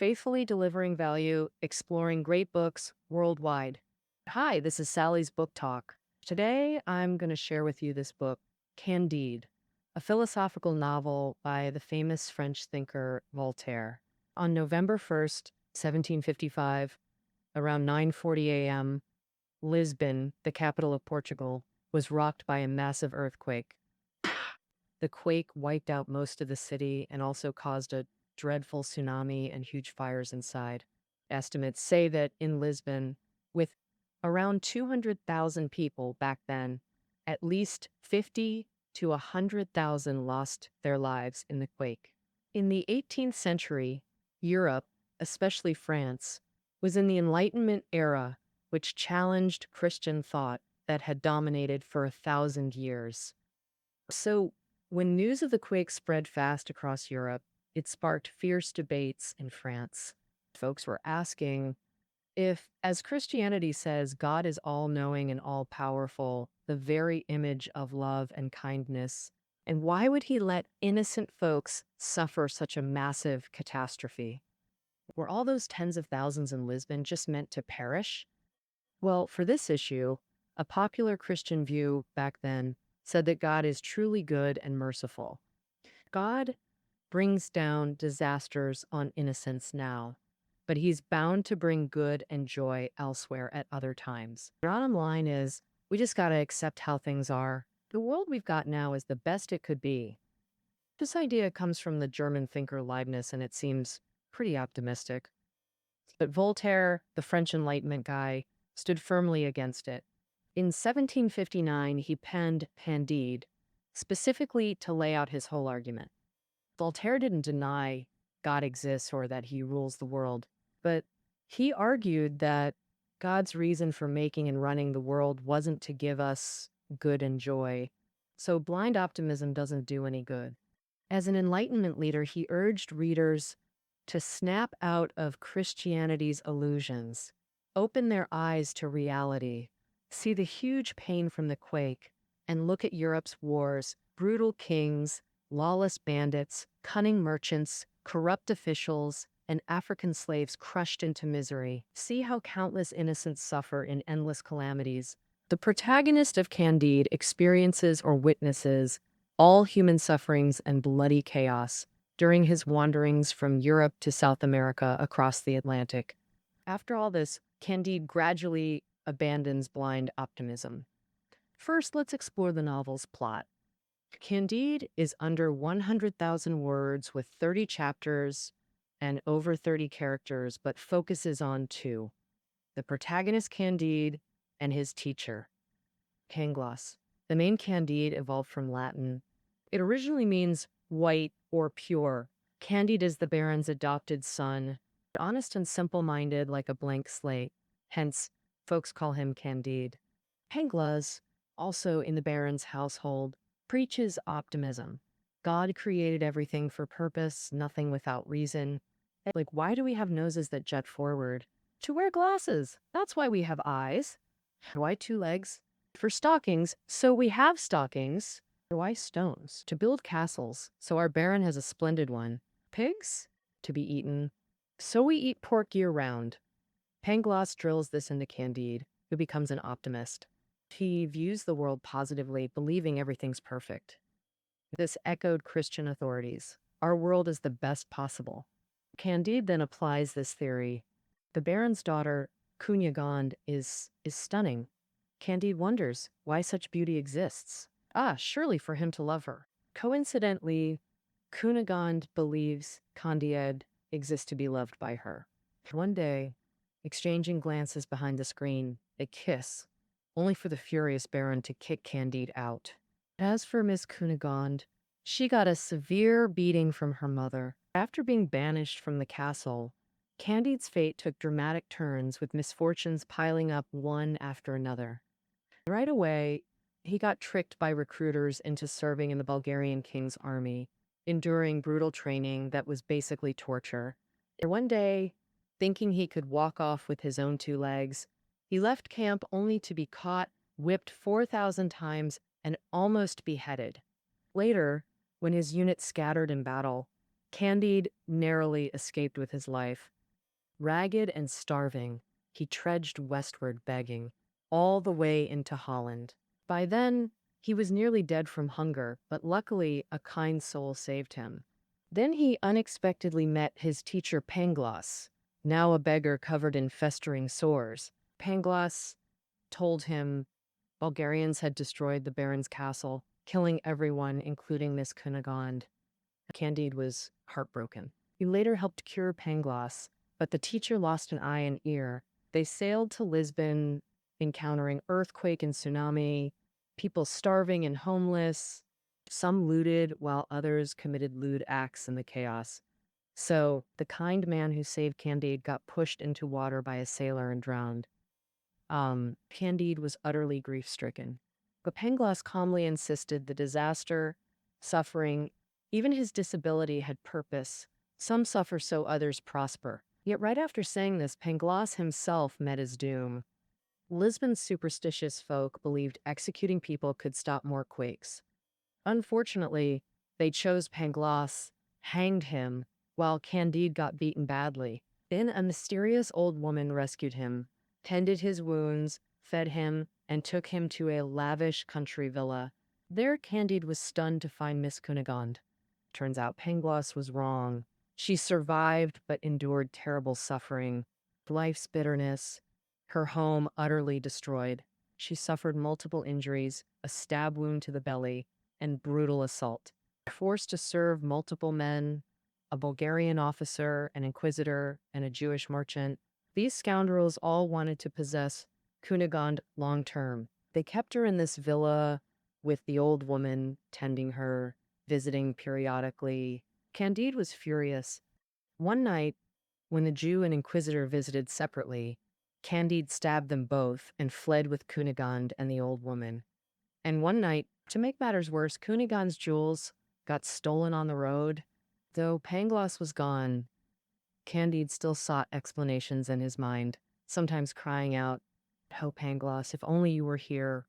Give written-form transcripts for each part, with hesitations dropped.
faithfully delivering value, exploring great books worldwide. Hi, this is Sally's Book Talk. Today, I'm going to share with you this book, Candide, a philosophical novel by the famous French thinker Voltaire. On November 1st, 1755, around 9:40 a.m., Lisbon, the capital of Portugal, was rocked by a massive earthquake. The quake wiped out most of the city and also caused a dreadful tsunami and huge fires inside. Estimates say that in Lisbon, with around 200,000 people back then, at least 50 to 100,000 lost their lives in the quake. In the 18th century, Europe, especially France, was in the Enlightenment era, which challenged Christian thought that had dominated for 1,000 years. So, when news of the quake spread fast across Europe, it sparked fierce debates in France. Folks were asking if, as Christianity says, God is all-knowing and all-powerful, the very image of love and kindness, and why would he let innocent folks suffer such a massive catastrophe? Were all those tens of thousands in Lisbon just meant to perish? Well, for this issue, a popular Christian view back then said that God is truly good and merciful. God brings down disasters on innocents now, but he's bound to bring good and joy elsewhere at other times. The bottom line is, we just got to accept how things are. The world we've got now is the best it could be. This idea comes from the German thinker Leibniz, and it seems pretty optimistic. But Voltaire, the French Enlightenment guy, stood firmly against it. In 1759, he penned Candide, specifically to lay out his whole argument. Voltaire didn't deny God exists or that he rules the world, but he argued that God's reason for making and running the world wasn't to give us good and joy. So blind optimism doesn't do any good. As an Enlightenment leader, he urged readers to snap out of Christianity's illusions, open their eyes to reality, see the huge pain from the quake, and look at Europe's wars, brutal kings, lawless bandits, cunning merchants, corrupt officials, and African slaves crushed into misery. See how countless innocents suffer in endless calamities. The protagonist of Candide experiences or witnesses all human sufferings and bloody chaos during his wanderings from Europe to South America across the Atlantic. After all this, Candide gradually abandons blind optimism. First, let's explore the novel's plot. Candide is under 100,000 words with 30 chapters and over 30 characters, but focuses on two: the protagonist Candide and his teacher, Pangloss. The name Candide evolved from Latin. It originally means white or pure. Candide is the Baron's adopted son, honest and simple-minded like a blank slate. Hence, folks call him Candide. Pangloss, also in the Baron's household, preaches optimism. God created everything for purpose, nothing without reason. Like, why do we have noses that jut forward? To wear glasses. That's why we have eyes. Why two legs? For stockings. So we have stockings. Why stones? To build castles. So our Baron has a splendid one. Pigs? To be eaten. So we eat pork year-round. Pangloss drills this into Candide, who becomes an optimist. He views the world positively, believing everything's perfect. This echoed Christian authorities. Our world is the best possible. Candide then applies this theory. The Baron's daughter, Cunegonde, is stunning. Candide wonders why such beauty exists. Surely for him to love her. Coincidentally, Cunegonde believes Candide exists to be loved by her. One day, exchanging glances behind the screen, they kiss, only for the furious Baron to kick Candide out. As for Miss Cunegonde, she got a severe beating from her mother. After being banished from the castle, Candide's fate took dramatic turns, with misfortunes piling up one after another. Right away, he got tricked by recruiters into serving in the Bulgarian king's army, enduring brutal training that was basically torture. One day, thinking he could walk off with his own two legs, he left camp only to be caught, whipped 4,000 times, and almost beheaded. Later, when his unit scattered in battle, Candide narrowly escaped with his life. Ragged and starving, he trudged westward begging, all the way into Holland. By then, he was nearly dead from hunger, but luckily a kind soul saved him. Then he unexpectedly met his teacher Pangloss, now a beggar covered in festering sores. Pangloss told him Bulgarians had destroyed the Baron's castle, killing everyone, including Miss Cunegonde. Candide was heartbroken. He later helped cure Pangloss, but the teacher lost an eye and ear. They sailed to Lisbon, encountering earthquake and tsunami, people starving and homeless. Some looted, while others committed lewd acts in the chaos. So, the kind man who saved Candide got pushed into water by a sailor and drowned. Candide was utterly grief-stricken. But Pangloss calmly insisted the disaster, suffering, even his disability had purpose. Some suffer so others prosper. Yet right after saying this, Pangloss himself met his doom. Lisbon's superstitious folk believed executing people could stop more quakes. Unfortunately, they chose Pangloss, hanged him, while Candide got beaten badly. Then a mysterious old woman rescued him, tended his wounds, fed him, and took him to a lavish country villa. There, Candide was stunned to find Miss Cunegonde. Turns out Pangloss was wrong. She survived but endured terrible suffering, life's bitterness, her home utterly destroyed. She suffered multiple injuries, a stab wound to the belly, and brutal assault. Forced to serve multiple men, a Bulgarian officer, an inquisitor, and a Jewish merchant, these scoundrels all wanted to possess Cunegonde long term. They kept her in this villa with the old woman tending her, visiting periodically. Candide was furious. One night, when the Jew and inquisitor visited separately, Candide stabbed them both and fled with Cunegonde and the old woman. And one night, to make matters worse, Cunegonde's jewels got stolen on the road. Though Pangloss was gone, Candide still sought explanations in his mind, sometimes crying out, "Oh, Pangloss, if only you were here."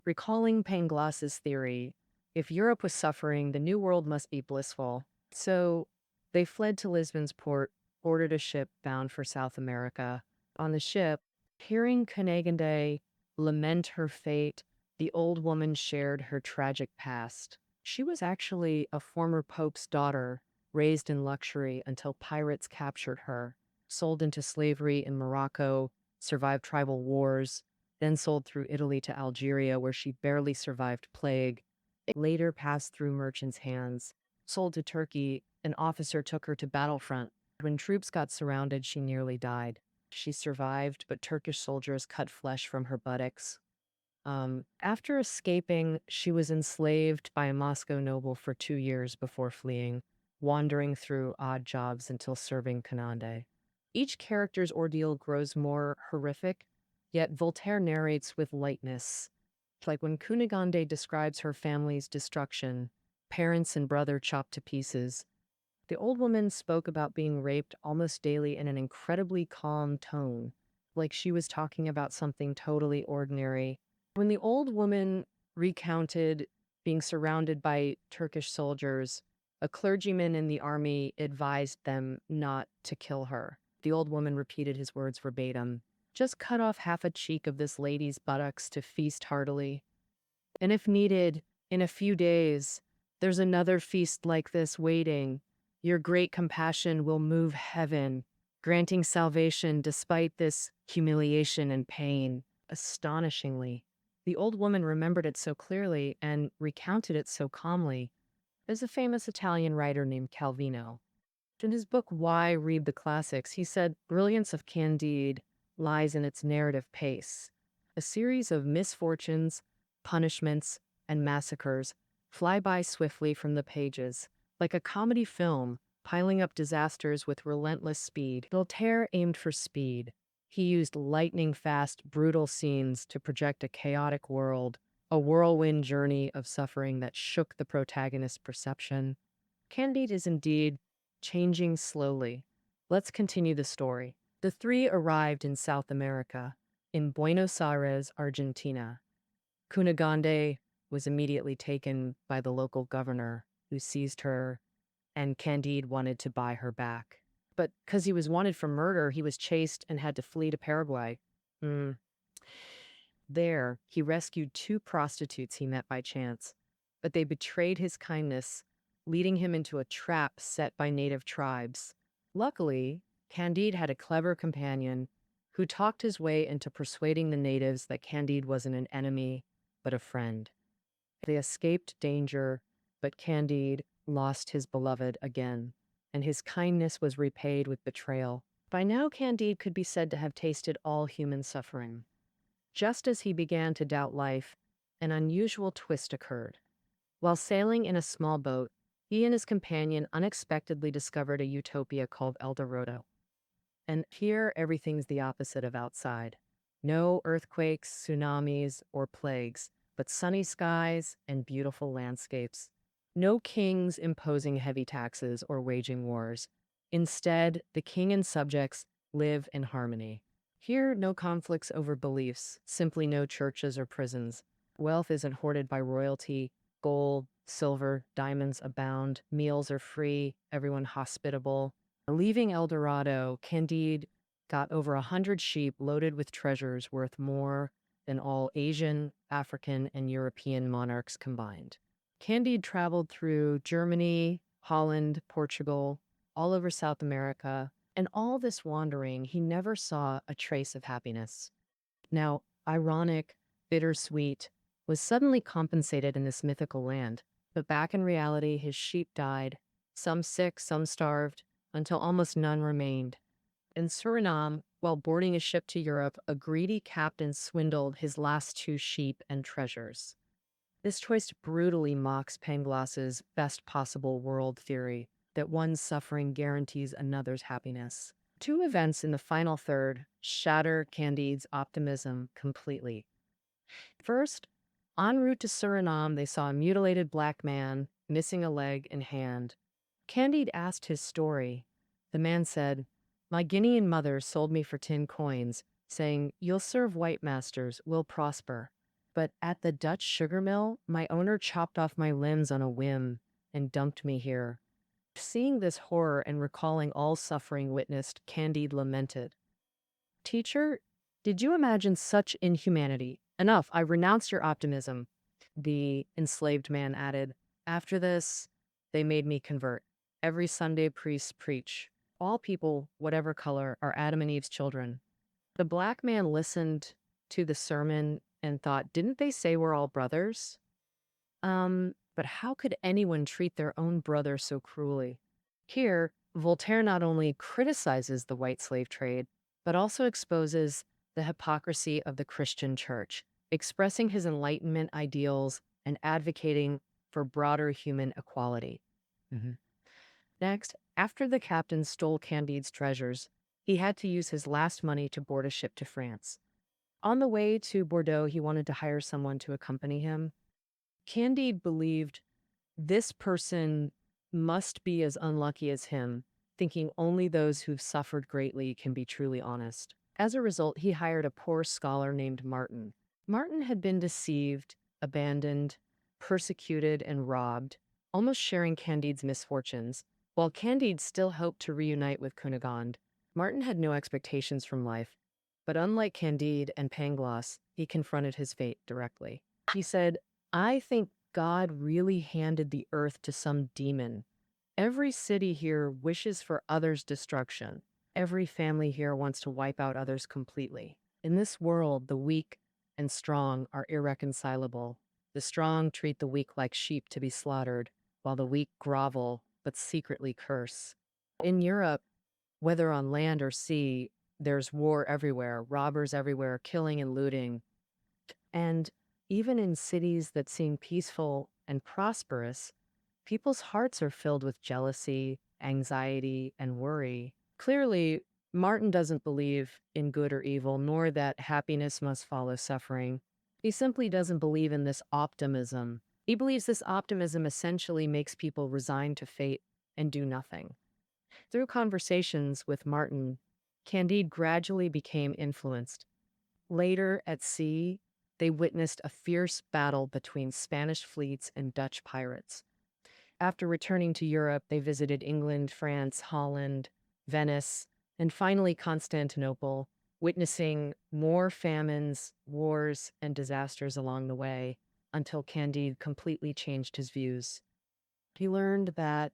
Recalling Pangloss's theory, if Europe was suffering, the New World must be blissful. So they fled to Lisbon's port, boarded a ship bound for South America. On the ship, hearing Cunegonde lament her fate, the old woman shared her tragic past. She was actually a former pope's daughter, raised in luxury until pirates captured her, sold into slavery in Morocco, survived tribal wars, then sold through Italy to Algeria, where she barely survived plague, later passed through merchants' hands, sold to Turkey. An officer took her to battlefront. When troops got surrounded, she nearly died. She survived, but Turkish soldiers cut flesh from her buttocks. After escaping, she was enslaved by a Moscow noble for 2 years before fleeing, wandering through odd jobs until serving Candide. Each character's ordeal grows more horrific, yet Voltaire narrates with lightness. Like when Cunegonde describes her family's destruction, parents and brother chopped to pieces. The old woman spoke about being raped almost daily in an incredibly calm tone, like she was talking about something totally ordinary. When the old woman recounted being surrounded by Turkish soldiers, a clergyman in the army advised them not to kill her. The old woman repeated his words verbatim. "Just cut off half a cheek of this lady's buttocks to feast heartily. And if needed, in a few days, there's another feast like this waiting. Your great compassion will move heaven, granting salvation despite this humiliation and pain." Astonishingly, the old woman remembered it so clearly and recounted it so calmly. There's a famous Italian writer named Calvino. In his book, Why Read the Classics, he said, "Brilliance of Candide lies in its narrative pace. A series of misfortunes, punishments, and massacres fly by swiftly from the pages, like a comedy film, piling up disasters with relentless speed." Voltaire aimed for speed. He used lightning-fast, brutal scenes to project a chaotic world, a whirlwind journey of suffering that shook the protagonist's perception. Candide is indeed changing slowly. Let's continue the story. The three arrived in South America, in Buenos Aires, Argentina. Cunegonde was immediately taken by the local governor, who seized her and Candide wanted to buy her back. But because he was wanted for murder, he was chased and had to flee to Paraguay. Hmm. There, he rescued two prostitutes he met by chance, but they betrayed his kindness, leading him into a trap set by native tribes. Luckily, Candide had a clever companion who talked his way into persuading the natives that Candide wasn't an enemy, but a friend. They escaped danger, but Candide lost his beloved again, and his kindness was repaid with betrayal. By now, Candide could be said to have tasted all human suffering. Just as he began to doubt life, an unusual twist occurred. While sailing in a small boat, he and his companion unexpectedly discovered a utopia called El Dorado. And here, everything's the opposite of outside. No earthquakes, tsunamis, or plagues, but sunny skies and beautiful landscapes. No kings imposing heavy taxes or waging wars. Instead, the king and subjects live in harmony. Here, no conflicts over beliefs, simply no churches or prisons. Wealth isn't hoarded by royalty. Gold, silver, diamonds abound. Meals are free. Everyone hospitable. Leaving El Dorado, Candide got over 100 sheep loaded with treasures worth more than all Asian, African, and European monarchs combined. Candide traveled through Germany, Holland, Portugal, all over South America, and all this wandering, he never saw a trace of happiness. Now, ironic, bittersweet, was suddenly compensated in this mythical land, but back in reality, his sheep died, some sick, some starved, until almost none remained. In Suriname, while boarding a ship to Europe, a greedy captain swindled his last two sheep and treasures. This choice brutally mocks Pangloss's best possible world theory that one's suffering guarantees another's happiness. Two events in the final third shatter Candide's optimism completely. First, en route to Suriname, they saw a mutilated black man missing a leg and hand. Candide asked his story. The man said, "My Guinean mother sold me for 10 coins, saying, 'You'll serve white masters, we'll prosper.' But at the Dutch sugar mill, my owner chopped off my limbs on a whim and dumped me here." Seeing this horror and recalling all suffering witnessed, Candide lamented. "Teacher, did you imagine such inhumanity? Enough, I renounce your optimism." The enslaved man added, "After this, they made me convert. Every Sunday priests preach. All people, whatever color, are Adam and Eve's children." The black man listened to the sermon and thought, "Didn't they say we're all brothers?" But how could anyone treat their own brother so cruelly? Here, Voltaire not only criticizes the white slave trade, but also exposes the hypocrisy of the Christian church, expressing his Enlightenment ideals and advocating for broader human equality. Mhm. Next, after the captain stole Candide's treasures, he had to use his last money to board a ship to France. On the way to Bordeaux, he wanted to hire someone to accompany him. Candide believed this person must be as unlucky as him, thinking only those who've suffered greatly can be truly honest. As a result, he hired a poor scholar named Martin. Martin had been deceived, abandoned, persecuted, and robbed, almost sharing Candide's misfortunes. While Candide still hoped to reunite with Cunegonde, Martin had no expectations from life. But unlike Candide and Pangloss, he confronted his fate directly. He said, "I think God really handed the earth to some demon. Every city here wishes for others' destruction. Every family here wants to wipe out others completely. In this world, the weak and strong are irreconcilable. The strong treat the weak like sheep to be slaughtered, while the weak grovel but secretly curse." In Europe, whether on land or sea, there's war everywhere, robbers everywhere, killing and looting. And even in cities that seem peaceful and prosperous, people's hearts are filled with jealousy, anxiety, and worry. Clearly, Martin doesn't believe in good or evil, nor that happiness must follow suffering. He simply doesn't believe in this optimism. He believes this optimism essentially makes people resigned to fate and do nothing. Through conversations with Martin, Candide gradually became influenced. Later, at sea, they witnessed a fierce battle between Spanish fleets and Dutch pirates. After returning to Europe, they visited England, France, Holland, Venice, and finally Constantinople, witnessing more famines, wars, and disasters along the way until Candide completely changed his views. He learned that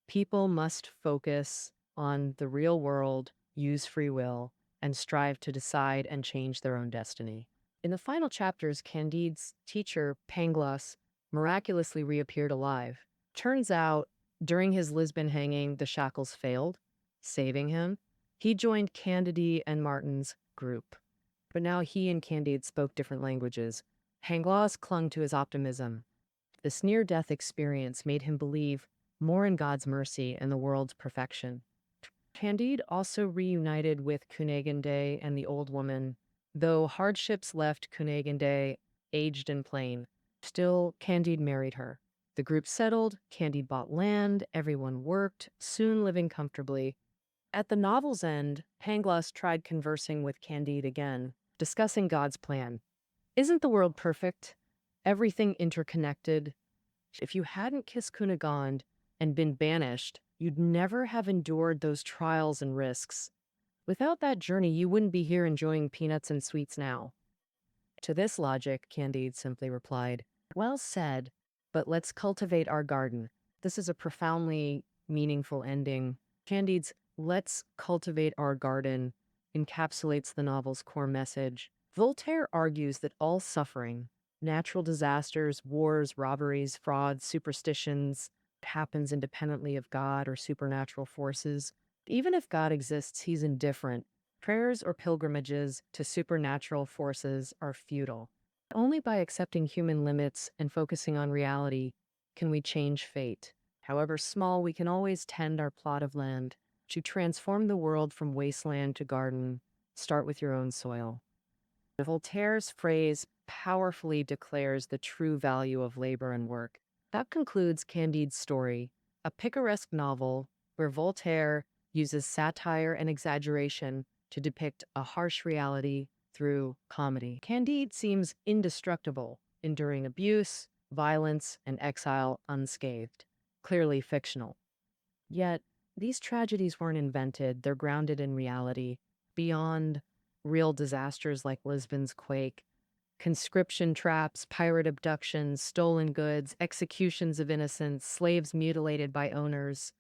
people must focus on the real world, use free will, and strive to decide and change their own destiny. In the final chapters, Candide's teacher, Pangloss, miraculously reappeared alive. Turns out, during his Lisbon hanging, the shackles failed, saving him. He joined Candide and Martin's group. But now he and Candide spoke different languages. Pangloss clung to his optimism. This near-death experience made him believe more in God's mercy and the world's perfection. Candide also reunited with Cunegonde and the old woman, though hardships left Cunegonde aged and plain. Still, Candide married her. The group settled, Candide bought land, everyone worked, soon living comfortably. At the novel's end, Pangloss tried conversing with Candide again, discussing God's plan. Isn't the world perfect? Everything interconnected? If you hadn't kissed Cunegonde and been banished, you'd never have endured those trials and risks. Without that journey, you wouldn't be here enjoying peanuts and sweets now. To this logic, Candide simply replied, "Well said, but let's cultivate our garden." This is a profoundly meaningful ending. Candide's "let's cultivate our garden" encapsulates the novel's core message. Voltaire argues that all suffering, natural disasters, wars, robberies, frauds, superstitions, happens independently of God or supernatural forces. Even if God exists, he's indifferent. Prayers or pilgrimages to supernatural forces are futile. Only by accepting human limits and focusing on reality can we change fate. However small, we can always tend our plot of land to transform the world from wasteland to garden. Start with your own soil. Voltaire's phrase powerfully declares the true value of labor and work. That concludes Candide's story, a picaresque novel where Voltaire uses satire and exaggeration to depict a harsh reality through comedy. Candide seems indestructible, enduring abuse, violence, and exile unscathed, clearly fictional. Yet, these tragedies weren't invented, they're grounded in reality, beyond real disasters like Lisbon's quake. Conscription traps, pirate abductions, stolen goods, executions of innocents, slaves mutilated by owners.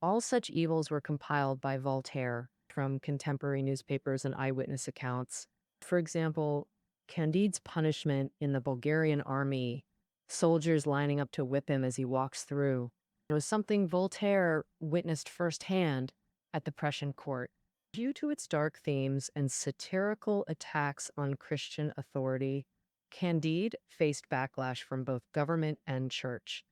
All such evils were compiled by Voltaire from contemporary newspapers and eyewitness accounts. For example, Candide's punishment in the Bulgarian army, soldiers lining up to whip him as he walks through, it was something Voltaire witnessed firsthand at the Prussian court. Due to its dark themes and satirical attacks on Christian authority, Candide faced backlash from both government and church.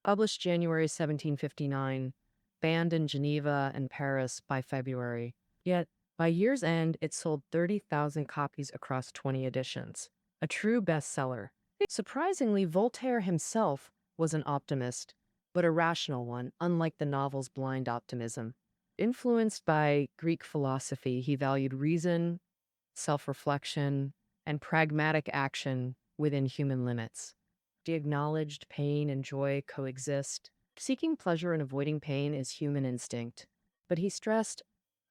Published January 1759, banned in Geneva and Paris by February. Yet, by year's end, it sold 30,000 copies across 20 editions. A true bestseller. Surprisingly, Voltaire himself was an optimist, but a rational one, unlike the novel's blind optimism. Influenced by Greek philosophy, he valued reason, self-reflection, and pragmatic action within human limits. He acknowledged pain and joy coexist. Seeking pleasure and avoiding pain is human instinct. But he stressed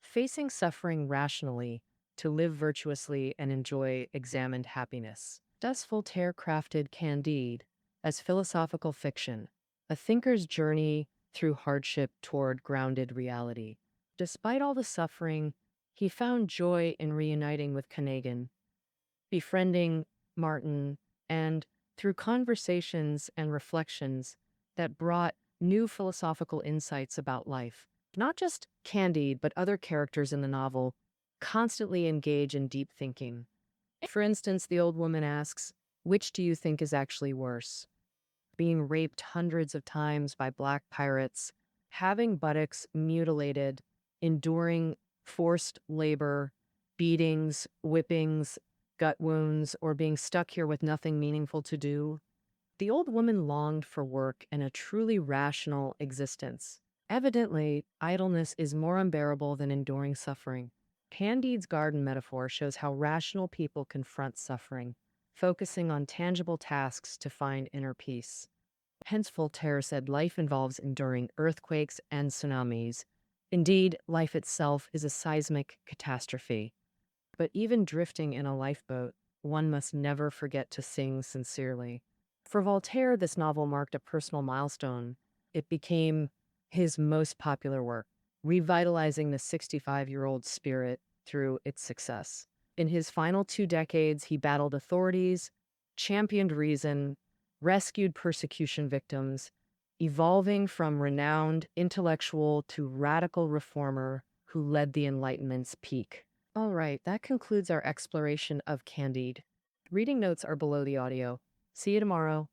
facing suffering rationally to live virtuously and enjoy examined happiness. Thus, Voltaire crafted Candide as philosophical fiction, a thinker's journey through hardship toward grounded reality. Despite all the suffering, he found joy in reuniting with Cunegonde, befriending Martin, and through conversations and reflections that brought new philosophical insights about life. Not just Candide, but other characters in the novel constantly engage in deep thinking. For instance, the old woman asks, "Which do you think is actually worse? Being raped hundreds of times by black pirates, having buttocks mutilated, enduring forced labor, beatings, whippings, gut wounds, or being stuck here with nothing meaningful to do?" The old woman longed for work and a truly rational existence. Evidently, idleness is more unbearable than enduring suffering. Candide's garden metaphor shows how rational people confront suffering, focusing on tangible tasks to find inner peace. Hence, Voltaire said life involves enduring earthquakes and tsunamis. Indeed, life itself is a seismic catastrophe. But even drifting in a lifeboat, one must never forget to sing sincerely. For Voltaire, this novel marked a personal milestone. It became his most popular work, revitalizing the 65-year-old spirit through its success. In his final 2 decades, he battled authorities, championed reason, rescued persecution victims, evolving from renowned intellectual to radical reformer who led the Enlightenment's peak. All right, that concludes our exploration of Candide. Reading notes are below the audio. See you tomorrow.